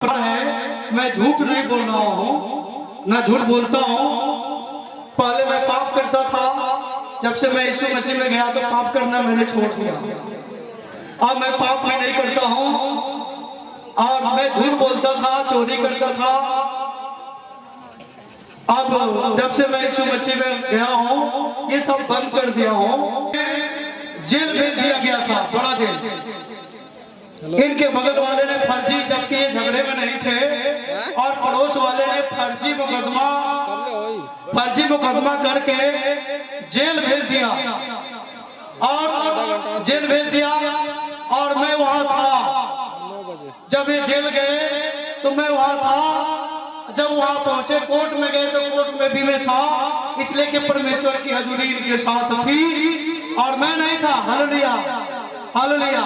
पर है, मैं झूठ नहीं बोल रहा हूँ, ना झूठ बोलता हूँ। पहले मैं पाप करता था, जब से मैं यीशु मसीह में गया तो पाप करना मैंने छोड़ दिया। अब मैं पाप में नहीं करता हूँ, और मैं झूठ बोलता था, चोरी करता था। अब जब से मैं यीशु मसीह में गया हूँ, ये सब बंद कर दिया हूँ। जेल भेज दिया गया था, बड़ा जेल। इनके बगल वाले ने फर्जी, जबकि ये झगड़े में नहीं थे, और पड़ोस वाले ने फर्जी मुकदमा करके जेल भेज दिया, और जेल भेज दिया। और मैं वहां था जब ये जेल गए, तो मैं वहां था। जब वहां पहुंचे, कोर्ट में गए, तो कोर्ट में भी मैं था, इसलिए कि परमेश्वर की हजूरी इनके साथ थी और मैं नहीं था। हालेलुया, हालेलुया,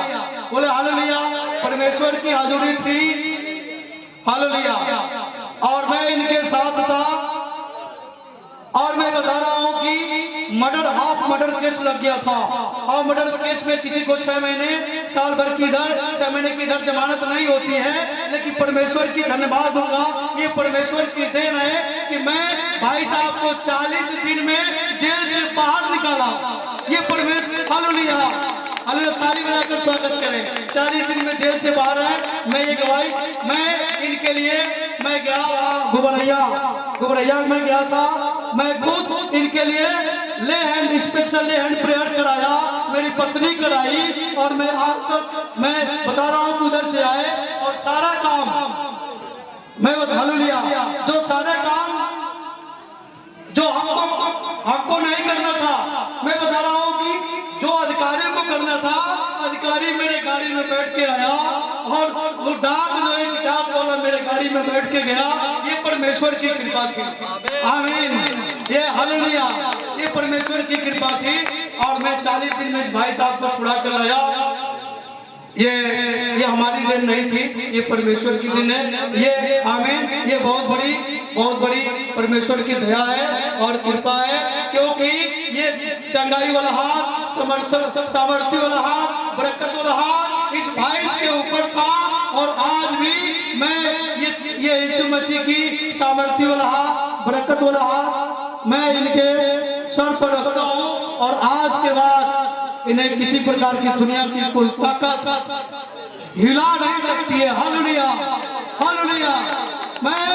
बोले हालेलुया। परमेश्वर की हजूरी थी, हालेलुया, और मैं इनके साथ था। और मैं बता रहा हूं कि मर्डर, हाफ मर्डर केस लग गया था, और मर्डर केस में किसी को 6 महीने, साल भर की दर, 6 महीने की दर जमानत नहीं होती है। लेकिन परमेश्वर की धन्यवाद दूंगा, ये परमेश्वर की देन है कि मैं भाई साहब को 40 दिन में जेल से बाहर निकाला। ये परमेश्वर, हालेलुया, हालेलुया, ताली बजाकर स्वागत करें। 40 दिन में जेल से बाहर है। मैं ये गवाही, मैं इनके लिए मैं गया गुबरैया में गया था। मैं खुद इनके लिए स्पेशल ले हैंड प्रेयर कराया, मेरी पत्नी कराई। और मैं आज तक मैं बता रहा हूँ, उधर से आए और सारा काम मैं बता, हालेलुया, जो सारे काम जो हमको नहीं करना था, मैं बता रहा हूँ कि जो अधिकारी को करना था, अधिकारी मेरे गाड़ी में बैठ के आया, और वो डाक जो है, डाक वाला मेरे गाड़ी में बैठ के गया। ये परमेश्वर की कृपा थी, आमीन, ये हालेलुया, ये परमेश्वर की कृपा थी। और मैं 40 दिन में इस भाई साहब से छुड़ा कर लाया। ये हमारी देन नहीं थी, ये परमेश्वर की देन है, ये आमीन, ये बहुत बड़ी परमेश्वर की दया है और कृपा है। क्योंकि ये चंगाई वाला हाथ, सामर्थ्य वाला हाथ, बरकत वाला हाथ इस भाई के ऊपर था। और आज भी मैं ये यीशु मसीह की सामर्थ्य वाला हाथ, बरकत वाला हाथ मैं इनके सर पर रखता हूँ। और आज के बाद इन्हें किसी प्रकार की दुनिया की कोई ताकत हिला नहीं सकती है। हालेलुया, हालेलुया, मैं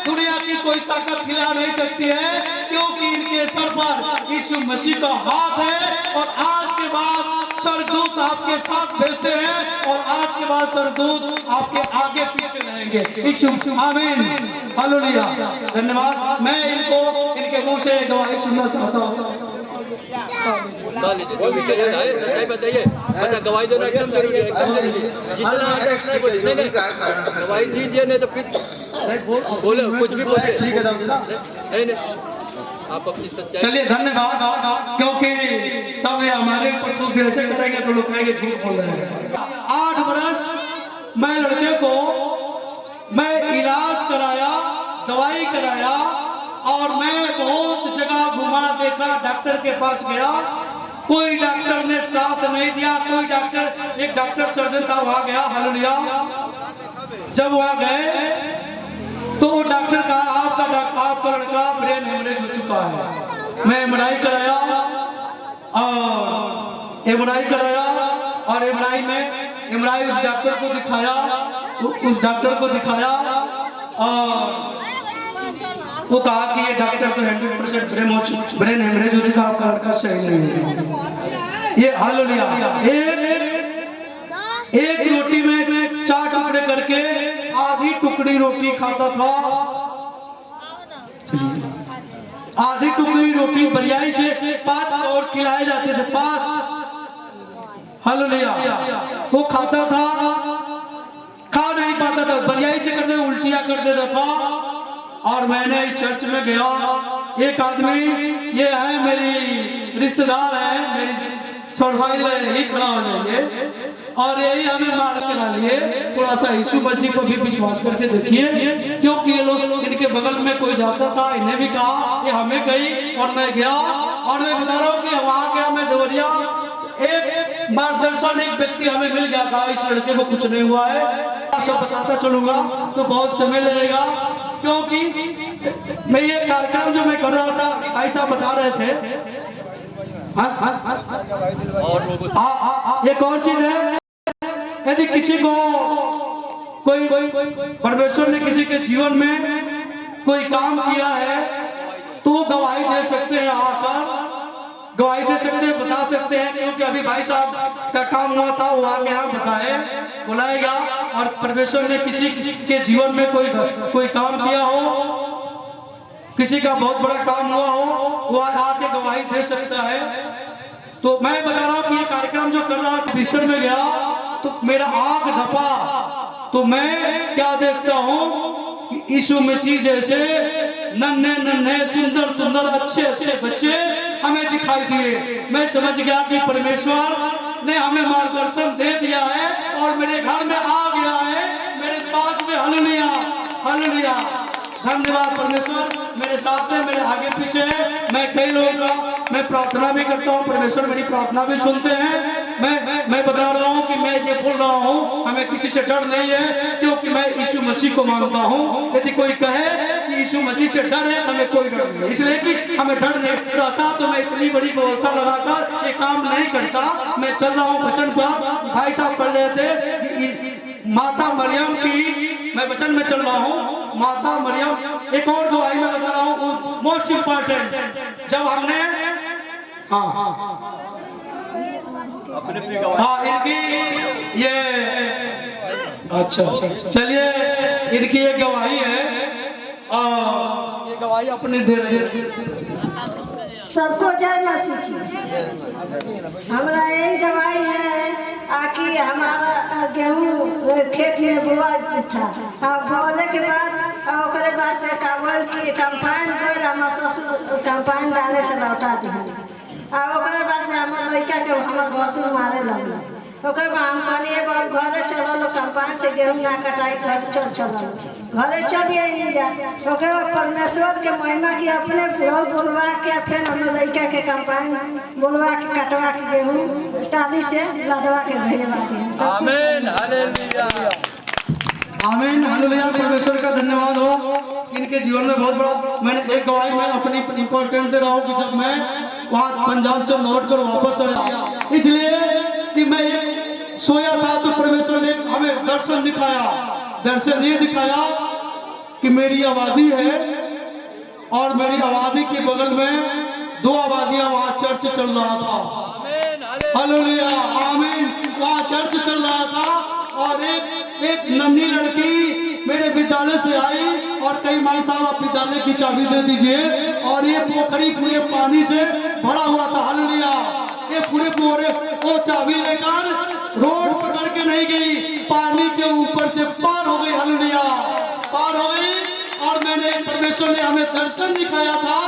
दुनिया की कोई ताकत हिला नहीं सकती है, क्योंकि इनके सर पर यीशु मसीह का हाथ है। और आज के बाद सरदूत आपके साथ भेजते हैं, और आज के बाद सरदूत आपके आगे पीछे रहेंगे। यीशु, आमीन, हालेलुया, धन्यवाद। मैं इनके मुंह से गवाही सुनना चाहता हूँ। सच्चाई बताइए, गवाही देना एकदम जरूरी है। गवाही दीजिए, नहीं तो फिर बोले कुछ भी बोले, ठीक है, आप अपनी सच्चाई। चलिए, धन्यवाद, क्योंकि सब ये हमारे ऊपर तो ऐसे कसेंगे तो लोग कहेंगे झूठ बोल रहे हैं। 8 वर्ष मैं लड़के को मैं इलाज कराया, दवाई कराया, और मैं बहुत जगह घुमा, देखा, डॉक्टर के पास गया, कोई डॉक्टर ने साथ नहीं दिया। कोई डॉक्टर, एक डॉक्टर सर्जन था, वहां गया, हालेलुया। जब वहां गए तो वो डॉक्टर का आपका लड़का ब्रेन हेमरेज हो चुका है। मैं एमआरआई कराया, और एमआरआई उस डॉक्टर को दिखाया, और वो कहा कि ये डॉक्टर तो 100% ब्रेन हेमरेज हो चुका, आपका लड़का सही नहीं है। ये हालेलुया, एक रोटी में 4 टुकड़े करके आधी टुकड़ी रोटी खाता था। आधी टुकड़ी रोटी बरियाई से 5 और खिलाए जाते थे, 5, हालेलुया, वो खाता था, खा नहीं पाता था, बरियाई से कैसे उल्टियां कर देता था। और मैंने इस चर्च में गया, एक आदमी, ये है मेरी रिश्तेदार है, मेरी सरवाइल है, यही खड़ा हो जाएंगे, और यही हमें मार के ला लिए। थोड़ा सा यीशु मसीह को भी विश्वास करके देखिए, क्योंकि ये लोग इनके बगल में कोई जाता था, इन्हें भी कहा, ये हमें कही, और मैं गया। और मैं बता रहा हूँ कि वहां गया मैं देवरिया, एक मार्गदर्शन एक व्यक्ति हमें मिल गया था, इस लड़के को कुछ नहीं हुआ है। सब बताता चलूंगा तो बहुत समय लगेगा, क्योंकि मैं ये कार्यक्रम जो मैं कर रहा था ऐसा बता रहे थे। एक और चीज है, यदि किसी को कोई परमेश्वर ने किसी के जीवन में कोई काम किया है तो वो गवाही दे सकते हैं, आकर गवाही दे सकते हैं, बता सकते हैं। क्योंकि अभी भाई साहब का काम हुआ था, वो आके यहाँ बताए बुलाएगा। और परमेश्वर ने किसी के जीवन में कोई काम किया हो, किसी का बहुत बड़ा काम हुआ हो, वो आके गवाही दे सकता है। तो मैं बता रहा हूँ कि ये कार्यक्रम जो कर रहा था, बिस्तर में गया तो मेरा आंख धपा, तो मैं क्या देखता हूँ कि यीशु मसीह जैसे नन्हे नन्हे सुंदर सुंदर अच्छे अच्छे बच्चे हमें दिखाई दिए। मैं समझ गया कि परमेश्वर ने हमें मार्गदर्शन दे दिया है और मेरे घर में आ गया है, मेरे पास में। हालेलुया हालेलुया, धन्यवाद परमेश्वर। मेरे साथ में मेरे आगे पीछे है। मैं कई लोगों का मैं प्रार्थना भी करता हूँ, परमेश्वर मेरी प्रार्थना भी सुनते हैं। मैं बता रहा हूँ कि मैं जो बोल रहा हूँ हमें किसी से डर नहीं है, क्योंकि मैं यीशु मसीह को मानता हूँ। यदि कोई कहे कि यीशु मसीह से डर है, हमें कोई डर नहीं, इसलिए कि हमें डर नहीं रहता तो मैं इतनी बड़ी व्यवस्था लगाकर ये काम नहीं करता। मैं चल रहा हूँ वचन पर। भाई साहब पढ़ रहे थे माता मरियम की, मैं वचन में चल रहा हूँ। माता मरियम, एक और गवाही मैं बता रहा हूँ मोस्ट इम्पोर्टेंट। जब हमने इनकी ये अच्छा चलिए, इनकी एक गवाही है और ये गवाही अपने दे रहे हैं। सबको जय मसीह। हमारा यही गवाही है कि हमारा गेहूँ खेत में बुआ था, बोले के बाद से काबल की कंपाइन कर हमारे ससुर कंपाइन डाले से लौटा दिया। बाद से हमारे लड़का के हमारे भसुर मारे लगल। हम कहलिए घरे चलो, कंपाइन से गेहूँ ना कटाई, घर चलो घरे चलिए जा। परमेश्वर के महिमा की अपने बोलवा के फिर हम लड़का के कंपाइन बोलवा के कटवा के गेहूँ टाली से लदवा के भेजवा दिया। आमीन हालेलुया आमीन हालेलुया। परमेश्वर का धन्यवाद हो, इनके जीवन में बहुत बड़ा। मैंने एक गवाही में अपनी इंपॉर्टेंट दे रहा हूँ कि जब मैं वहाँ पंजाब से लौट कर वापस आया, इसलिए कि मैं सोया था तो परमेश्वर ने हमें दर्शन दिखाया। दर्शन ये दिखाया कि मेरी आबादी है और मेरी आबादी के बगल में दो आबादियां, वहाँ चर्च चल रहा था। हालेलुया आमीन, वहाँ चर्च चल रहा था। और एक नन्ही लड़की मेरे विद्यालय से आई और कई माई साहब आप विद्यालय की चाबी दे दीजिए। और ये पोखरी पूरे पानी से भरा हुआ था। हालेलुया, ये पूरे वो चाबी लेकर रोड पकड़ के नहीं गई, पानी के ऊपर से पार हो गई। हालेलुया, पार हो गई। और मैंने परमेश्वर ने हमें दर्शन दिखाया था।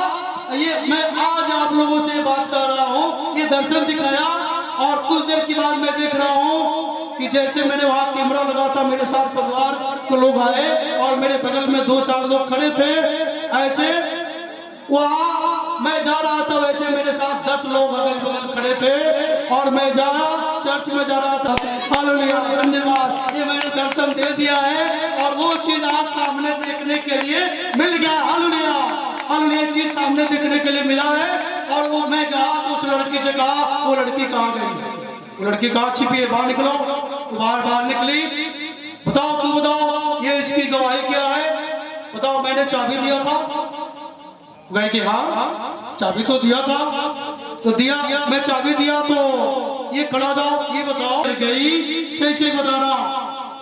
ये मैं आज आप लोगों से बात कर रहा हूँ, ये दर्शन दिखाया। और कुछ देर के बाद मैं देख रहा हूँ कि जैसे मैंने वहाँ कैमरा लगा था, मेरे साथ परिवार के लोग आए और मेरे बगल में 2-4 लोग खड़े थे। ऐसे वहाँ मैं जा रहा था, वैसे मेरे साथ 10 लोग अगल बगल खड़े थे और मैं जा रहा चर्च में जा रहा था। हालेलुया धन्यवाद, ये मैंने दर्शन दे दिया है और वो चीज आज सामने देखने के लिए मिल गया। हालेलुया हालेलुया, चीज सामने देखने के लिए मिला है। और वो मैं गया तो उस लड़की से कहा, वो लड़की कहाँ गई? वो लड़की कहाँ छिपी है? बाहर निकलो। बाहर निकली। बताओ तू बताओ, ये इसकी गवाही क्या है? बताओ। मैंने चाबी दिया था। गए कि हाँ चाबी तो दिया था। तो दिया, मैं चाबी दिया तो ये खड़ा जाओ, ये बताओ गई सही बताना।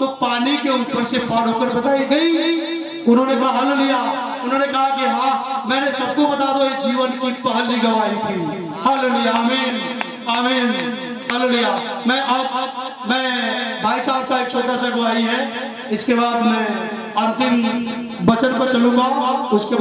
तो पानी के ऊपर से पार होकर बताई गई। उन्होंने कहा हालेलुया, उन्होंने कहा कि हाँ मैंने सबको बता दो, ये जीवन की पहली गवाही थी। हालेलुया आमीन आमीन हालेलुया। मैं भाई साहब का एक छोटा सा गवाही है, इसके बाद मैं अंतिम वचन पर चलूंगा। उसके